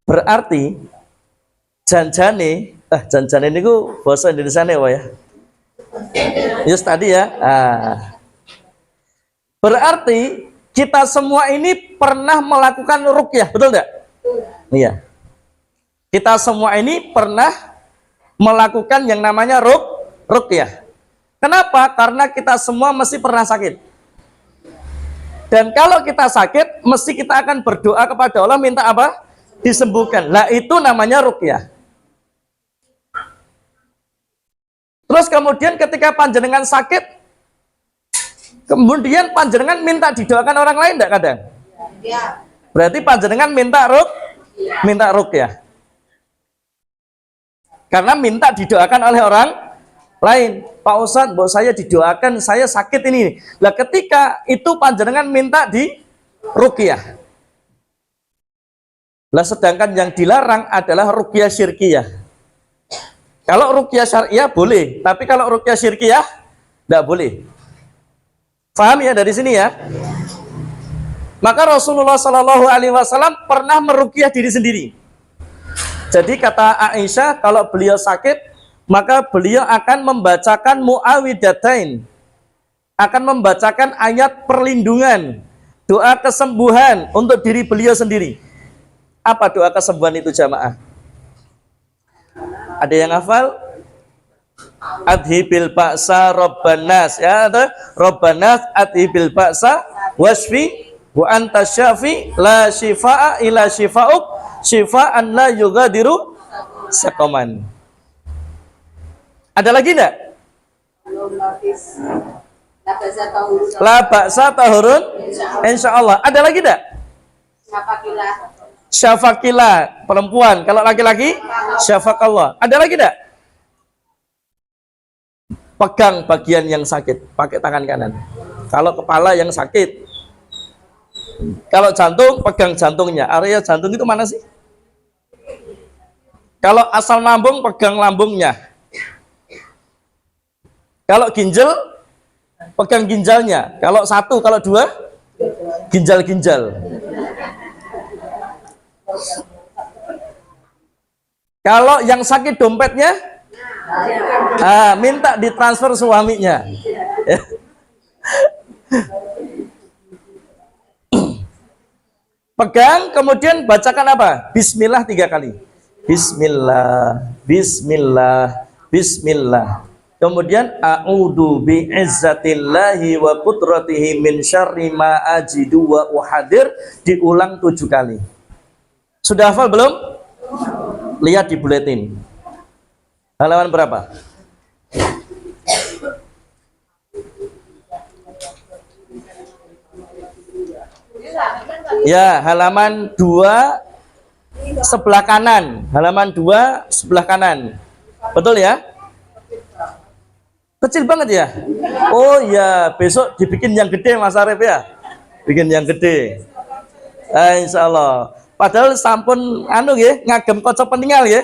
Berarti janjane niku bahasa Indonesia nih ya. Yes tadi ya. Berarti kita semua ini pernah melakukan ruqyah, betul enggak? Iya. Kita semua ini pernah melakukan yang namanya ruqyah. Kenapa? Karena kita semua mesti pernah sakit. Dan kalau kita sakit, mesti kita akan berdoa kepada Allah minta apa? Disembuhkan. Nah, itu namanya ruqyah. Terus kemudian ketika panjenengan sakit, kemudian panjenengan minta didoakan orang lain enggak kadang? Berarti panjenengan minta ruqyah. Karena minta didoakan oleh orang lain. Pak Ustadz, bahwa saya didoakan, saya sakit ini. Nah, ketika itu panjenengan minta di ruqyah. Nah, sedangkan yang dilarang adalah ruqyah syirkiyah. Kalau ruqyah syariah boleh, tapi kalau ruqyah syirkiyah tidak boleh. Paham ya dari sini ya? Maka Rasulullah Shallallahu Alaihi Wasallam pernah meruqyah diri sendiri. Jadi kata Aisyah, kalau beliau sakit, maka beliau akan membacakan mu'awwidhatain, akan membacakan ayat perlindungan, doa kesembuhan untuk diri beliau sendiri. Apa doa kesembuhan itu jamaah? Ada yang hafal? Adhibil ba'sa robbanas, ya, robbanas adhibil ba'sa wasfi wa anta syafi la shifa'a ila shifa'uk syifa'an la yugadiru saqaman. Ada lagi enggak? La ba'sa tahurun insyaallah. Ada lagi enggak? Syafaqillah perempuan, kalau laki-laki syafaqallah. Ada lagi enggak? Pegang bagian yang sakit pakai tangan kanan. Kalau kepala yang sakit, kalau jantung, pegang jantungnya. Area jantung itu mana sih? Kalau asal lambung, pegang lambungnya. Kalau ginjal, pegang ginjalnya. Kalau satu, kalau dua, ginjal-ginjal. Kalau yang sakit dompetnya, minta ditransfer suaminya. Pegang, kemudian bacakan apa? Bismillah 3 kali. Bismillah, Bismillah, Bismillah. Kemudian a'udzu bi'izzatillahi wa qudratihi min syarri ma ajidu wa uhadir, diulang 7 kali. Sudah hafal belum? Lihat di buletin. Halaman berapa? Ya, halaman 2 sebelah kanan. Halaman 2 sebelah kanan. Betul ya? Kecil banget ya? Oh ya, besok dibikin yang gede Mas Arif ya? Bikin yang gede. Insya Allah. Padahal sampun anu ya, ngagem kocok peninggal ya.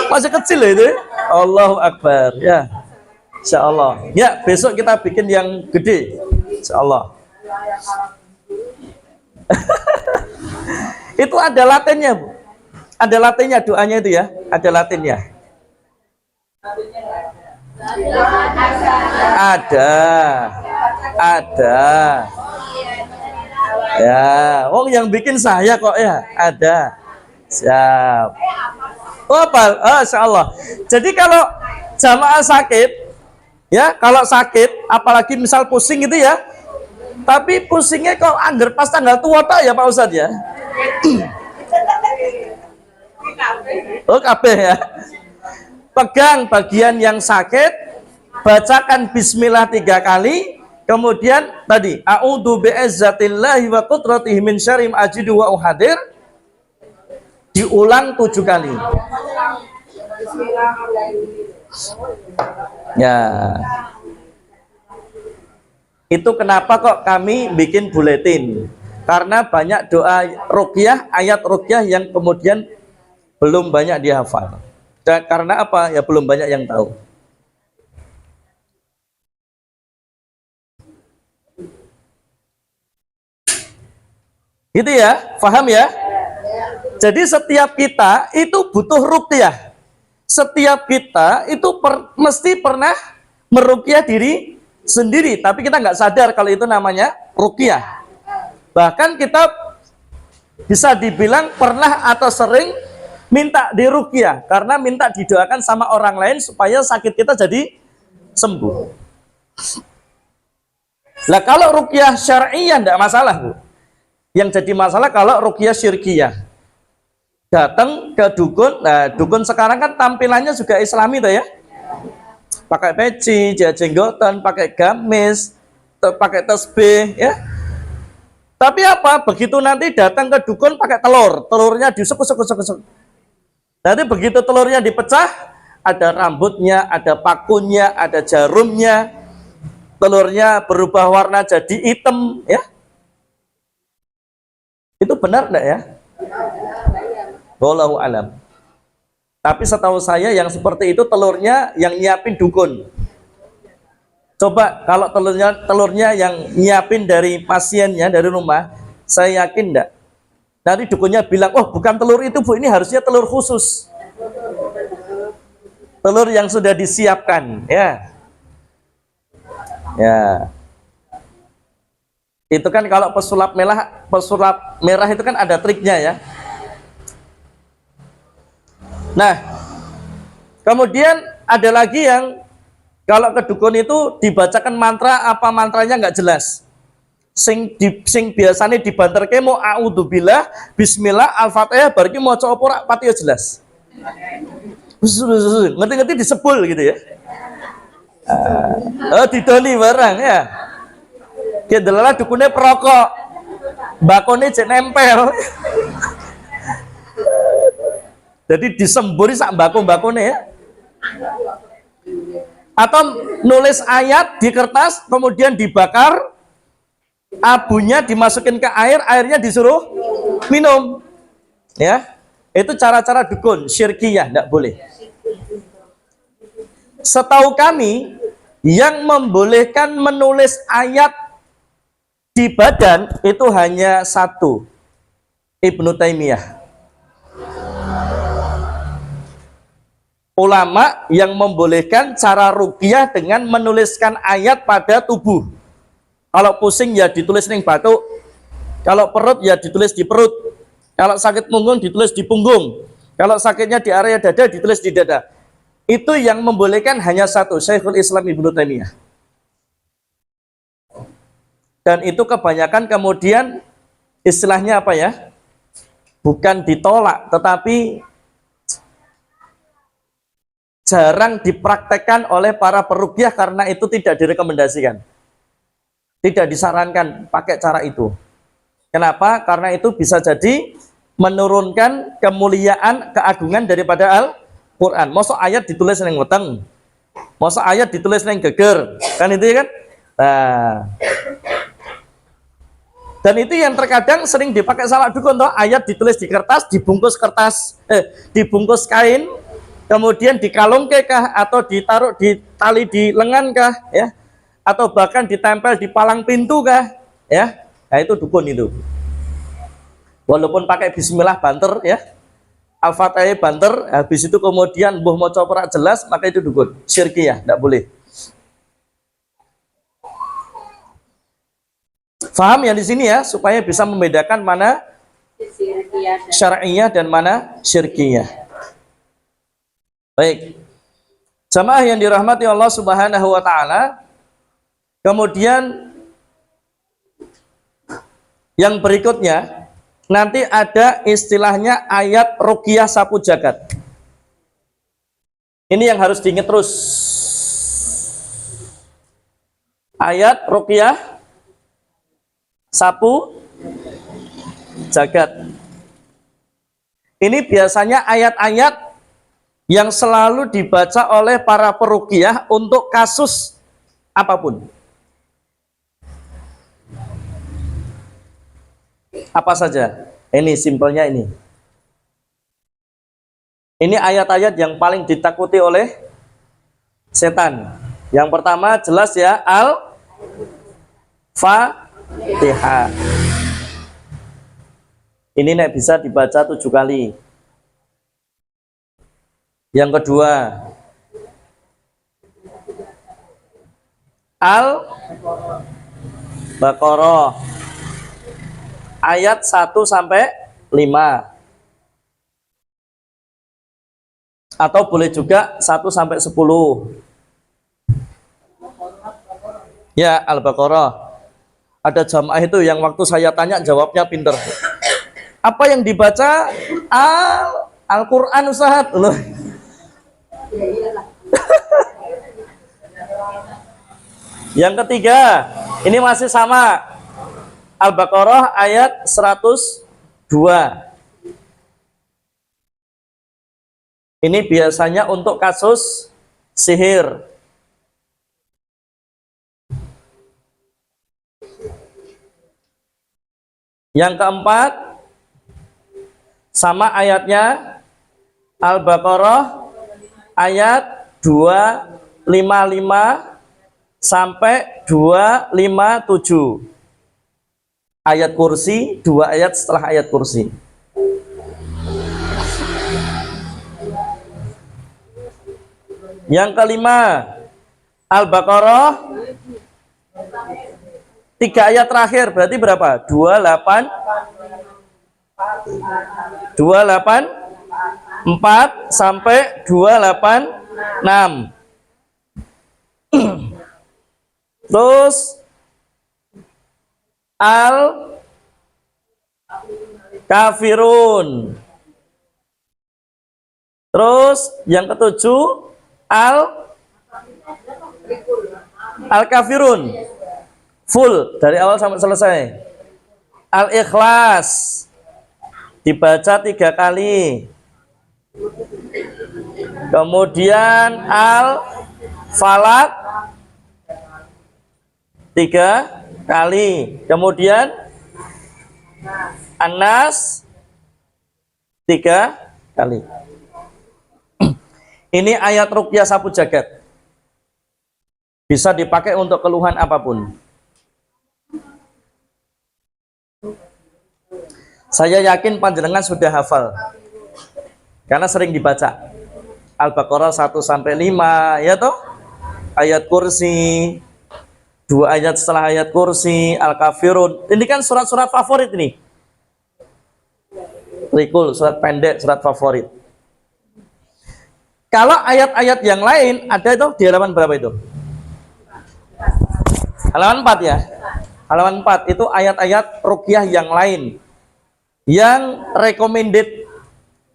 Masih kecil ya itu. Allahu Akbar ya. Insya Allah. Ya, besok kita bikin yang gede. Insya Allah. Itu ada latennya, Bu. Ada latennya doanya itu ya. Ada latennya. Ada. Ya, oh yang bikin saya kok ya. Ada. Siap. Oh, apa? Oh, insya Allah. Jadi kalau jamaah sakit, ya, kalau sakit, apalagi misal pusing gitu ya. Tapi pusingnya kok angger pas tanggal tua tak ya Pak Ustadz ya? Oh, kabeh ya. Pegang bagian yang sakit, bacakan bismillah 3 kali, kemudian tadi a'udzu bi'izzatillahi wa qudratihi min syarri ma ajidu wa uhadir, diulang 7 kali. Ya. Itu kenapa kok kami bikin buletin? Karena banyak doa ruqyah, ayat ruqyah yang kemudian belum banyak dihafal. Dan karena apa? Ya belum banyak yang tahu. Gitu ya? Paham ya? Jadi setiap kita itu butuh ruqyah. Setiap kita itu mesti pernah meruqyah diri sendiri, tapi kita nggak sadar kalau itu namanya ruqyah. Bahkan kita bisa dibilang pernah atau sering minta diruqyah karena minta didoakan sama orang lain supaya sakit kita jadi sembuh. Nah, kalau ruqyah syar'iyah enggak masalah, Bu. Yang jadi masalah kalau ruqyah syirkiyah. Datang ke dukun, nah dukun sekarang kan tampilannya juga islami tuh ya. Pakai peci, jenggotan, pakai gamis, pakai tasbih ya. Tapi apa? Begitu nanti datang ke dukun pakai telur, telurnya disuk-suk-suk-suk. Nanti begitu telurnya dipecah, ada rambutnya, ada pakunya, ada jarumnya. Telurnya berubah warna jadi hitam ya. Itu benar enggak ya? Wallahu alam. Tapi setahu saya yang seperti itu telurnya yang nyiapin dukun. Coba kalau telurnya yang nyiapin dari pasiennya dari rumah, saya yakin enggak. Nanti dukunnya bilang, "Oh, bukan telur itu, Bu, ini harusnya telur khusus." Telur yang sudah disiapkan, ya. Ya. Itu kan kalau pesulap merah itu kan ada triknya ya. Nah, kemudian ada lagi yang kalau ke dukun itu dibacakan mantra, apa mantranya nggak jelas. Sing biasanya dibanterke mau a'udzubillah, bismillah, al-fatihah, bariki mau coba pati jelas. Ngerti-ngerti disebul gitu ya. Didoni barang ya. Kedelalah dukunnya perokok, bakone cek nempel. Jadi disemburi sak mbako-mbakone ya. Atau nulis ayat di kertas kemudian dibakar, abunya dimasukin ke air, airnya disuruh minum. Ya. Itu cara-cara dukun syirkiyah, enggak boleh. Setahu kami yang membolehkan menulis ayat di badan itu hanya satu, Ibnu Taimiyah. Ulama yang membolehkan cara ruqyah dengan menuliskan ayat pada tubuh. Kalau pusing ya ditulis ning batuk, kalau perut ya ditulis di perut, kalau sakit punggung ditulis di punggung, kalau sakitnya di area dada ditulis di dada. Itu yang membolehkan hanya satu, Syekhul Islam Ibnu Taimiyah. Dan itu kebanyakan kemudian istilahnya apa ya? Bukan ditolak, tetapi jarang dipraktekkan oleh para peruqyah karena itu tidak direkomendasikan. Tidak disarankan pakai cara itu. Kenapa? Karena itu bisa jadi menurunkan kemuliaan, keagungan daripada Al-Quran. Masa ayat ditulis yang weteng, masa ayat ditulis yang geger, kan itu ya kan? Nah, dan itu yang terkadang sering dipakai salah dukun, toh ayat ditulis di kertas, dibungkus kain, kemudian dikalungke kah atau ditaruh di tali di lengan kah ya, atau bahkan ditempel di palang pintu kah ya. Nah, itu dukun itu. Walaupun pakai bismillah banter ya, al-fatihah banter, habis itu kemudian mbuh maca perak jelas, maka itu dukun syirkiyah, tidak boleh. Faham ya di sini ya, supaya bisa membedakan mana syar'iyah dan mana syirkiyah. Baik, jamaah yang dirahmati Allah Subhanahu wa Ta'ala, kemudian yang berikutnya nanti ada istilahnya ayat ruqyah sapu jagat. Ini yang harus diingat terus. Ayat ruqyah sapu jagat. Ini biasanya ayat-ayat yang selalu dibaca oleh para peruqyah untuk kasus apapun. Apa saja? Ini simpelnya ini. Ini ayat-ayat yang paling ditakuti oleh setan. Yang pertama jelas ya, Al-Fatihah. Ini nek bisa dibaca 7 kali. Yang kedua, Al-Baqarah ayat 1 sampai 5. Atau boleh juga 1 sampai 10. Ya, Al-Baqarah. Ada jamaah itu yang waktu saya tanya jawabnya pinter. Apa yang dibaca? Al-Quran, Ustaz. Loh. Yang ketiga, ini masih sama. Al-Baqarah ayat 102. Ini biasanya untuk kasus sihir. Yang keempat, sama ayatnya, Al-Baqarah ayat 255 sampai 257. Ayat kursi, 2 ayat setelah ayat kursi. Yang kelima, Al-Baqarah 3 ayat terakhir, berarti berapa? 284 sampai 286. Terus Al-Kafirun. Terus yang ketujuh Al-Kafirun. Full dari awal sampai selesai. Al-Ikhlas dibaca 3 kali. Kemudian Al-Falaq 3 kali. Kemudian An-Nas 3 kali. Ini ayat ruqyah sapu jagat. Bisa dipakai untuk keluhan apapun. Saya yakin panjenengan sudah hafal. Karena sering dibaca. Al-Baqarah 1 sampai 5, ya toh? Ayat kursi, 2 ayat setelah ayat kursi, Al-Kafirun. Ini kan surat-surat favorit ini. Rikul, surat pendek, surat favorit. Kalau ayat-ayat yang lain ada itu di halaman berapa itu? Halaman 4 ya. Halaman 4 itu ayat-ayat ruqyah yang lain, yang recommended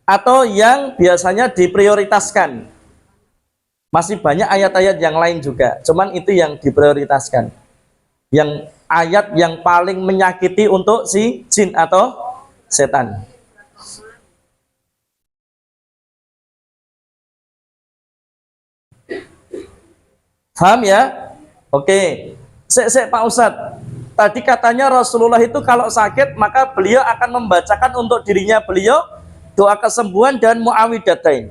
atau yang biasanya diprioritaskan. Masih banyak ayat-ayat yang lain juga, cuman itu yang diprioritaskan. Yang ayat yang paling menyakiti untuk si jin atau setan. Paham ya? Oke. Pak Ustadz, tadi katanya Rasulullah itu kalau sakit maka beliau akan membacakan untuk dirinya beliau doa kesembuhan dan muawidatain.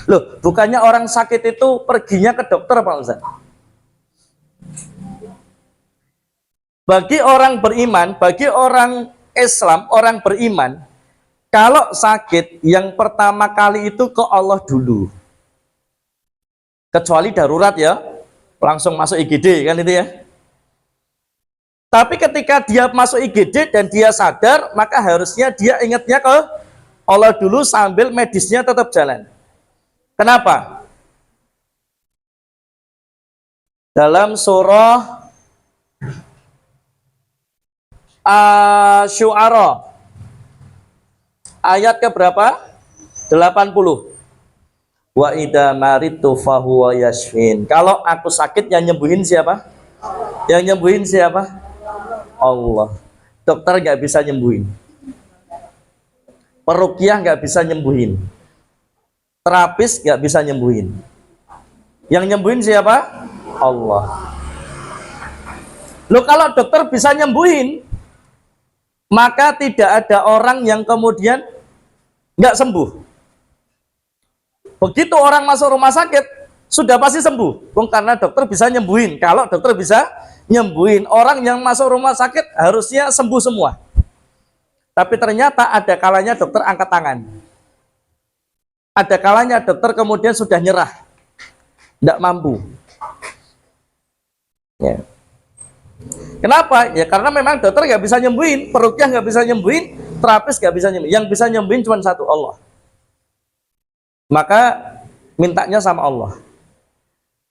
Loh, bukannya orang sakit itu perginya ke dokter, Pak Ustadz? Bagi orang beriman, bagi orang Islam, orang beriman, kalau sakit yang pertama kali itu ke Allah dulu. Kecuali darurat ya, langsung masuk IGD kan itu ya. Tapi ketika dia masuk IGD dan dia sadar, maka harusnya dia ingatnya ke Allah dulu sambil medisnya tetap jalan. Kenapa? Dalam surah Asy-Syu'ara ayat ke berapa? 80. Wa idza maritu fahuwa yashfin. Kalau aku sakit yang nyembuhin siapa? Yang nyembuhin siapa? Allah. Dokter nggak bisa nyembuhin. Peruqyah nggak bisa nyembuhin. Terapis nggak bisa nyembuhin. Yang nyembuhin siapa? Allah. Loh, kalau dokter bisa nyembuhin, maka tidak ada orang yang kemudian nggak sembuh. Begitu orang masuk rumah sakit, sudah pasti sembuh. Karena dokter bisa nyembuhin. Kalau dokter bisa nyembuhin, orang yang masuk rumah sakit harusnya sembuh semua. Tapi ternyata ada kalanya dokter angkat tangan. Ada kalanya dokter kemudian sudah nyerah, tidak mampu. Ya. Kenapa? Ya karena memang dokter nggak bisa nyembuhin, peruqyah nggak bisa nyembuhin, terapis nggak bisa nyembuhin. Yang bisa nyembuhin cuma satu, Allah. Maka mintanya sama Allah.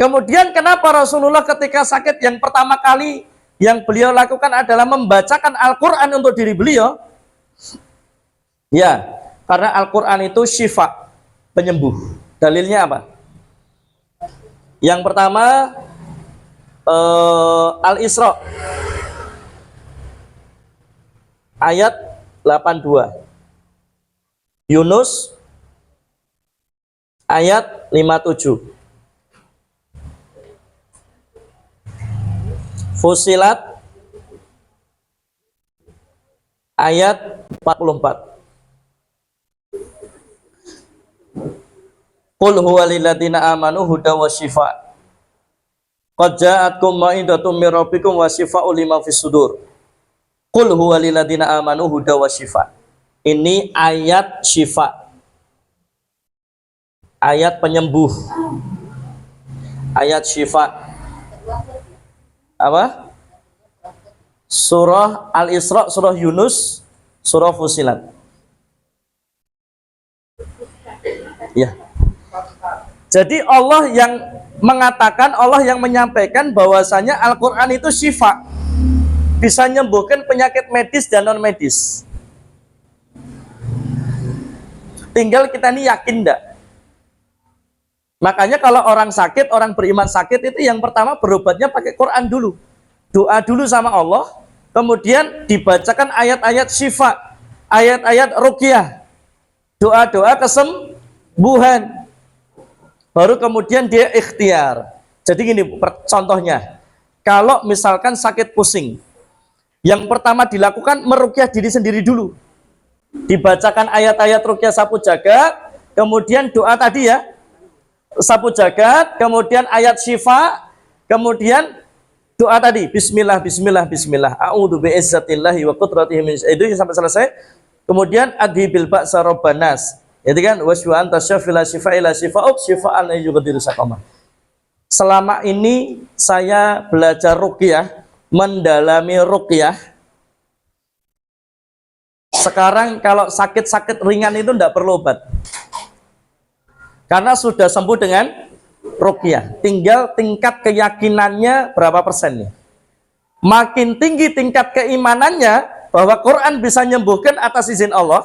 Kemudian kenapa Rasulullah ketika sakit yang pertama kali yang beliau lakukan adalah membacakan Al-Quran untuk diri beliau? Ya, karena Al-Quran itu syifa, penyembuh. Dalilnya apa? Yang pertama Al-Isra ayat 82, Yunus ayat 57, Fusilat ayat 44. Qul huwa lilladzina amanu huda wa shifa. Qad ja'atkum mau'izatum mir rabbikum wa shifaa'un lima fis sudur. Qul huwa lilladzina amanu huda wa shifa. Ini ayat syifa. Ayat penyembuh. Ayat syifa. Apa? Surah Al-Isra, surah Yunus, surah Fusilat. Ya. Jadi Allah yang mengatakan, Allah yang menyampaikan bahwasanya Al-Quran itu syifa, bisa menyembuhkan penyakit medis dan non medis. Tinggal kita ini yakin enggak? Makanya kalau orang sakit, orang beriman sakit itu yang pertama berobatnya pakai Quran dulu, doa dulu sama Allah, kemudian dibacakan ayat-ayat syifa, ayat-ayat ruqyah, doa-doa kesembuhan. Baru kemudian dia ikhtiar. Jadi gini contohnya, kalau misalkan sakit pusing, yang pertama dilakukan meruqyah diri sendiri dulu. Dibacakan ayat-ayat ruqyah sapu jagat, kemudian doa tadi ya, sapu jagat, kemudian ayat syifa, kemudian doa tadi, bismillah, bismillah, bismillah, a'udzu bi'izzatillahi wa qudratihi min itu sampai selesai. Kemudian adhibil ba'sa rabbanas. Itu kan waswa anta syafila syifa'ila syifa'uk syifa'an yughadiru saqama. Selama ini saya belajar ruqyah, mendalami ruqyah. Sekarang kalau sakit-sakit ringan itu tidak perlu obat. Karena sudah sembuh dengan ruqyah. Tinggal tingkat keyakinannya berapa persennya. Makin tinggi tingkat keimanannya bahwa Quran bisa menyembuhkan atas izin Allah,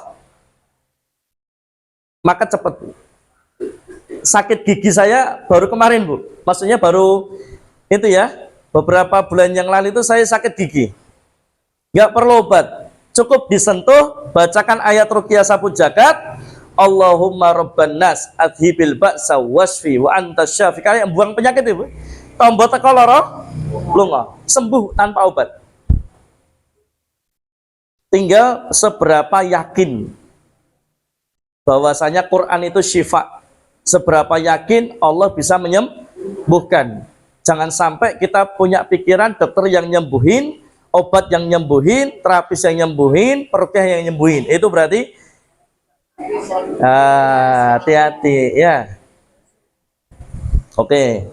maka cepat, Bu. Sakit gigi saya baru kemarin, Bu. Maksudnya baru itu ya, beberapa bulan yang lalu itu saya sakit gigi. Nggak perlu obat. Cukup disentuh, bacakan ayat ruqyah sapu jagat, Allahumma rabban nas adhibil ba'sa wasfi wa anta syafi. Kayak buang penyakit itu, Bu. Tombol teko loro lunga, sembuh tanpa obat. Tinggal seberapa yakin bahwasanya Quran itu syifa, seberapa yakin Allah bisa menyembuhkan. Jangan sampai kita punya pikiran dokter yang nyembuhin, obat yang nyembuhin, terapis yang nyembuhin, peruqyah yang nyembuhin. Itu berarti hati-hati ya. Oke.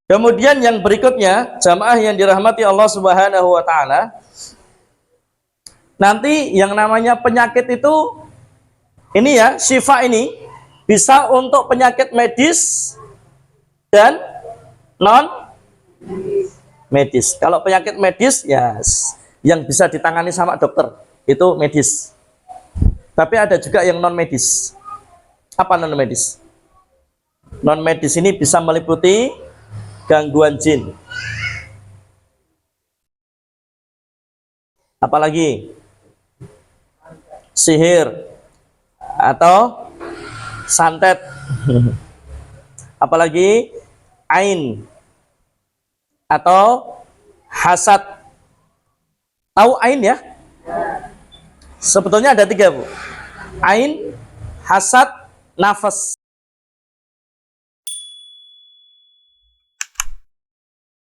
Kemudian yang berikutnya, jamaah yang dirahmati Allah Subhanahu wa taala, nanti yang namanya penyakit itu ini ya, syifa ini bisa untuk penyakit medis dan non medis. Kalau penyakit medis ya yang bisa ditangani sama dokter itu medis. Tapi ada juga yang non medis. Apa non medis? Non medis ini bisa meliputi gangguan jin. Apalagi sihir atau santet. Apalagi ain atau hasad. Tahu ain ya? Sebetulnya ada 3, Bu. Ain, hasad, nafas.